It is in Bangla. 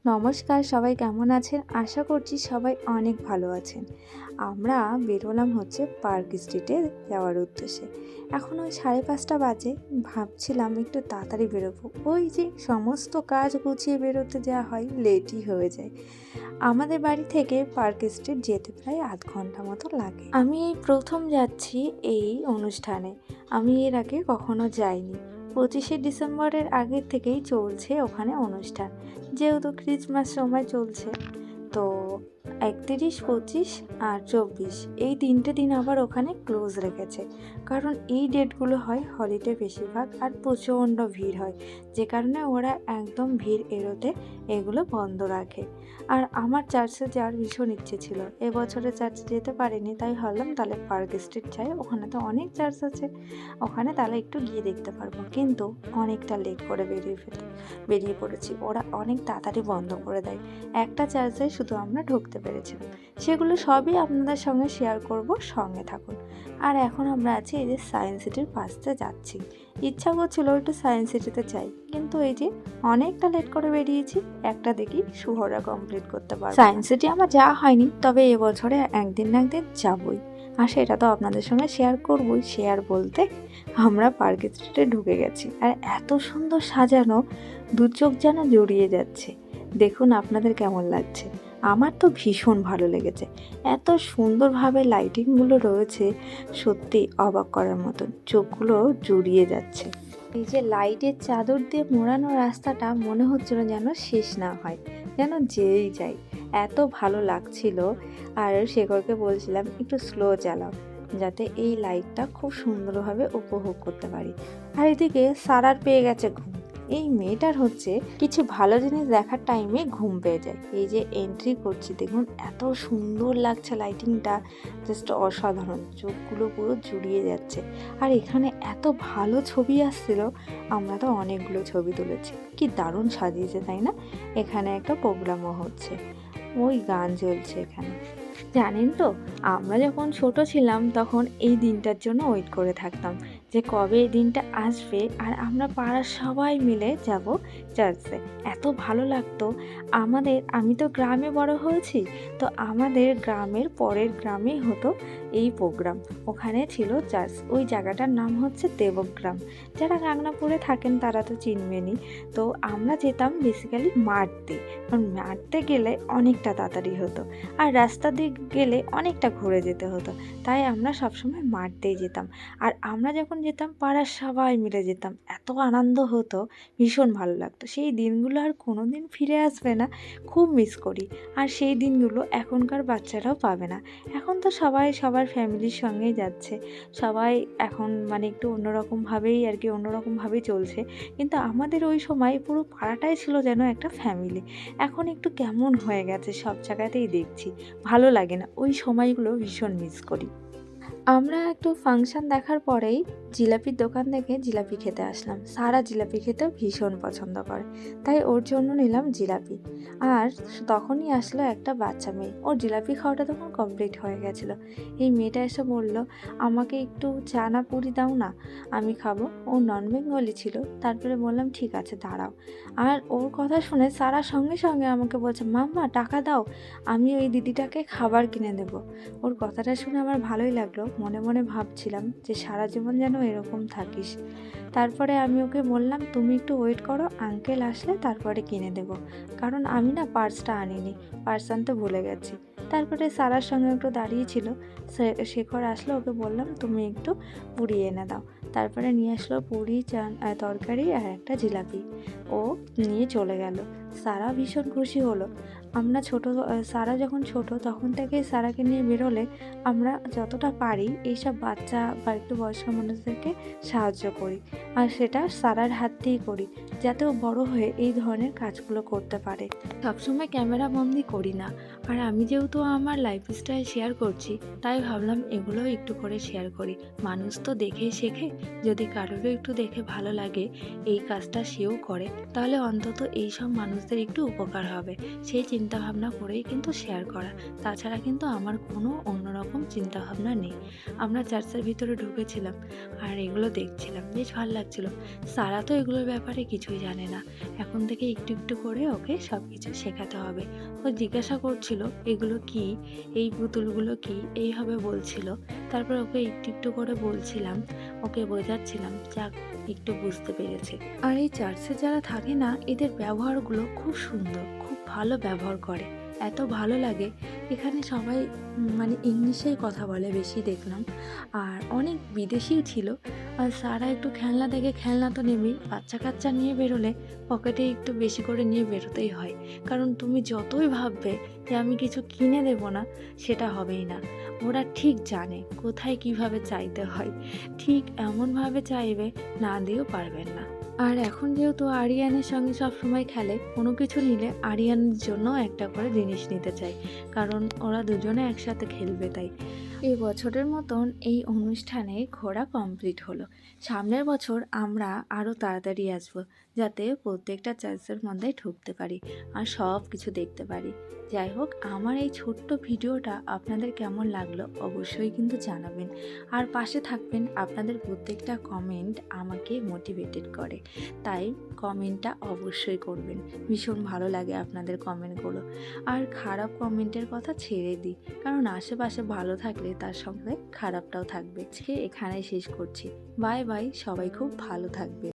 নমস্কার, সবাই কেমন আছেন? আশা করছি সবাই অনেক ভালো আছেন। আমরা বেরোলাম হচ্ছে পার্ক স্ট্রিটে যাওয়ার উদ্দেশ্যে। এখন ওই 5:30 বাজে। ভাবছিলাম একটু তাড়াতাড়ি বেরোবো। ওই যে সমস্ত কাজ গুছিয়ে বেরোতে যা হয় লেটই হয়ে যায়। আমাদের বাড়ি থেকে পার্ক স্ট্রিট যেতে প্রায় আধ ঘন্টা মতো লাগে। আমি এই প্রথম যাচ্ছি এই অনুষ্ঠানে। আমি এর আগে কখনো যাইনি। 25শে ডিসেম্বরের আগের থেকেই চলছে ওখানে অনুষ্ঠান, যেহেতু ক্রিসমাস সময় চলছে। তো 31, 25 আর 24 এই 3টে দিন আবার ওখানে ক্লোজ রেখেছে, কারণ এই ডেটগুলো হয় হলিডে বেশিরভাগ, আর প্রচণ্ড ভিড় হয়, যে কারণে ওরা একদম ভিড় এড়োতে এগুলো বন্ধ রাখে। আর আমার চার্চে যাওয়ার ভীষণ ইচ্ছে ছিল, এবছরে চার্চে যেতে পারিনি, তাই ভাবলাম তাহলে পার্ক স্ট্রিট যাই, ওখানে তো অনেক চার্চ আছে, ওখানে তাহলে একটু গিয়ে দেখতে পারবো। কিন্তু অনেকটা লেট করে বেরিয়ে পড়েছি, ওরা অনেক তাড়াতাড়ি বন্ধ করে দেয়। একটা চার্চে শুধু আমরা ঢুকতে পেরেছিলাম। সেগুলো সবই আপনাদের সঙ্গে শেয়ার করব, সঙ্গে থাকুন। আর এখন আমরা আছি এই যে সায়েন্স সিটির পাশ দিয়ে যাচ্ছি। ইচ্ছা করছিল একটু সায়েন্স সিটিতে যাই, কিন্তু এই যে অনেকটা লেট করে বেরিয়েছি, একটা দেখি শুহরা কমপ্লিট করতে পারবো। সায়েন্স সিটি আমার যাওয়া হয়নি, তবে এবছরে একদিন না একদিন যাবই, আর সেটা তো আপনাদের সঙ্গে শেয়ার করবই। শেয়ার বলতে আমরা পার্ক স্ট্রিটে ঢুকে গেছি, আর এত সুন্দর সাজানো, দু চোখ যেন জড়িয়ে যাচ্ছে। দেখুন আপনাদের কেমন লাগছে। আমার তো ভীষণ ভালো লেগেছে, এত সুন্দরভাবে লাইটিংগুলো রয়েছে, সত্যি অবাক করার মতন, চোখগুলো জুড়িয়ে যাচ্ছে। এই যে লাইটের চাদর দিয়ে মোড়ানো রাস্তাটা, মনে হচ্ছিল যেন শেষ না হয়, যেন যেই যাই, এত ভালো লাগছিল। আর শেখরকে বলছিলাম একটু স্লো চালাও, যাতে এই লাইটটা খুব সুন্দরভাবে উপভোগ করতে পারি। আর এদিকে সারার পেয়ে গেছে ঘুম। এই মেয়েটার হচ্ছে কিছু ভালো জিনিস দেখার টাইমে ঘুম পেয়ে যায়। এই যে এন্ট্রি করছি, দেখুন এত সুন্দর লাগছে লাইটিংটা, জাস্ট অসাধারণ, চোখগুলো পুরো জুড়িয়ে যাচ্ছে। আর এখানে এত ভালো ছবি আসছিল, আমরা তো অনেকগুলো ছবি তুলেছি। কি দারুণ সাজিয়েছে তাই না? এখানে একটা প্রোগ্রামও হচ্ছে, ওই গান চলছে এখানে। জানেন তো, আমরা যখন ছোট ছিলাম তখন এই দিনটার জন্য ওয়েট করে থাকতাম, যে কবে এই দিনটা আসবে আর আমরা পাড়ার সবাই মিলে যাব চার্চে। এত ভালো লাগতো আমাদের। আমি তো গ্রামে বড় হয়েছি, তো আমাদের গ্রামের পরের গ্রামেই হতো এই প্রোগ্রাম। ওখানে ছিল চার্চ, ওই জায়গাটার নাম হচ্ছে দেবগ্রাম। যারা গাংনাপুরে থাকেন তারা তো চিনবেনই। তো আমরা যেতাম বেসিক্যালি মাঠতে, কারণ মাঠতে গেলে অনেকটা তাড়াতাড়ি হতো, আর রাস্তা দিয়ে গেলে অনেকটা ঘুরে যেতে হতো, তাই আমরা সবসময় মাঠতেই যেতাম। আর আমরা যখন যেতাম পাড়ার সবাই মিলে যেতাম, এত আনন্দ হতো, ভীষণ ভালো লাগতো। সেই দিনগুলো আর কোনো দিন ফিরে আসবে না, খুব মিস করি। আর সেই দিনগুলো এখনকার বাচ্চারাও পাবে না। এখন তো সবাই সবার ফ্যামিলির সঙ্গেই যাচ্ছে, সবাই এখন মানে একটু অন্যরকমভাবেই আর কি, অন্যরকমভাবেই চলছে। কিন্তু আমাদের ওই সময় পুরো পাড়াটাই ছিল যেন একটা ফ্যামিলি। এখন একটু কেমন হয়ে গেছে, সব জায়গাতেই দেখছি, ভালো লাগে না। ওই সময়গুলো ভীষণ মিস করি। আমরা একটু ফাংশন দেখার পরেই জিলাপির দোকান থেকে জিলাপি খেতে আসলাম। সারা জিলাপি খেতে ভীষণ পছন্দ করে, তাই ওর জন্য নিলাম জিলাপি। আর তখনই আসলো একটা বাচ্চা মেয়ে, ওর জিলাপি খাওয়াটা তখন কমপ্লিট হয়ে গেছিলো। এই মেয়েটা এসে বলল, আমাকে একটু চা না পুরি দাও না, আমি খাবো। ও নন বেঙ্গলি ছিল। তারপরে বললাম ঠিক আছে দাঁড়াও। আর ওর কথা শুনে সারা সঙ্গে সঙ্গে আমাকে বলছে, মাম্মা টাকা দাও, আমি ওই দিদিটাকে খাবার কিনে দেবো। ওর কথাটা শুনে আমার ভালোই লাগলো, মনে মনে ভাবছিলাম যে সারা জীবন যেন এরকম থাকিস। তারপরে আমি ওকে বললাম, তুমি একটু ওয়েট করো, আঙ্কেল আসলে তারপরে কিনে দেব, কারণ আমি না পার্সটা আনিনি, পার্স আনতে ভুলে গেছি। তারপরে সারার সঙ্গে একটু দাঁড়িয়েছিল, শেখর আসলো, ওকে বললাম তুমি একটু পুরি এনে দাও। তারপরে নিয়ে আসলো পুরি, তরকারি আর একটা জিলাপি। ও নিয়ে চলে গেল। সারা ভীষণ খুশি হলো। আমরা সারা যখন ছোট তখন থেকেই সারাকে নিয়ে বেরোলে আমরা যতটা পারি এইসব বাচ্চা বা একটু বয়স্ক মানুষদেরকে সাহায্য করি, আর সেটা সারার হাত দিয়েই করি, যাতে ও বড় হয়ে এই ধরনের কাজগুলো করতে পারে। সবসময় ক্যামেরা বন্দি করি না, আর আমি যেহেতু আমার লাইফস্টাইল শেয়ার করছি, তাই ভাবলাম এগুলোও একটু করে শেয়ার করি। মানুষ তো দেখেই শেখে, যদি কারোরও একটু দেখে ভালো লাগে এই কাজটা সেও করে, তাহলে অন্তত এইসব মানুষ মানুষদের একটু উপকার হবে সেই চিন্তাভাবনা করেই কিন্তু শেয়ার করা। তাছাড়া কিন্তু আমার কোনো অন্যরকম চিন্তাভাবনা নেই। আমরা চার্চের ভিতরে ঢুকেছিলাম আর এগুলো দেখছিলাম, বেশ ভালো লাগছিল। সারা তো এগুলোর ব্যাপারে কিছুই জানে না, এখন থেকে একটু একটু করে ওকে সব কিছু শেখাতে হবে। ও জিজ্ঞাসা করছিল এগুলো কি, এই পুতুলগুলো কি, এইভাবে বলছিল। তারপর ওকে একটু একটু করে বলছিলাম, ওকে বোঝাচ্ছিলাম, যাক একটু বুঝতে পেরেছে। আর এই চার্চে যারা থাকে না, এদের ব্যবহারগুলো খুব সুন্দর, খুব ভালো ব্যবহার করে, এত ভালো লাগে। এখানে সবাই মানে ইংলিশেই কথা বলে বেশি দেখলাম, আর অনেক বিদেশিও ছিল। আর সারা একটু খেলনা দেখে, খেলনা তো নেবেই, বাচ্চা কাচ্চা নিয়ে বেরোলে পকেটে একটু বেশি করে নিয়ে বেরোতেই হয়। কারণ তুমি যতই ভাববে যে আমি কিছু কিনে দেবো না, সেটা হবেই না। ওরা ঠিক জানে কোথায় কিভাবে চাইতে হয়, ঠিক এমনভাবে চাইবে, না দিয়েও পারবেন না। আর এখন যেহেতু আরিয়ানের সঙ্গে সবসময় খেলে, কোনো কিছু নিলে আরিয়ানের জন্য একটা করে জিনিস নিতে চাই, কারণ ওরা দুজনে একসাথে খেলবে তাই। এই বছরের মতন এই অনুষ্ঠানে ঘোরা কমপ্লিট হলো। সামনের বছর আমরা আরও তাড়াতাড়ি আসবো, যাতে প্রত্যেকটা চার্চের মধ্যে ঢুকতে পারি আর সব কিছু দেখতে পারি। যাই হোক, আমার এই ছোট্ট ভিডিওটা আপনাদের কেমন লাগলো অবশ্যই কিন্তু জানাবেন, আর পাশে থাকবেন। আপনাদের প্রত্যেকটা কমেন্ট আমাকে মোটিভেটেড করে, তাই কমেন্টটা অবশ্যই করবেন। ভীষণ ভালো লাগে আপনাদের কমেন্টগুলো। আর খারাপ কমেন্টের কথা ছেড়ে দিই, কারণ আশেপাশে ভালো থাকলে তার সঙ্গে খারাপটাও থাকবে। আজকে এখানেই শেষ করছি। বাই বাই, সবাই খুব ভালো থাকবে।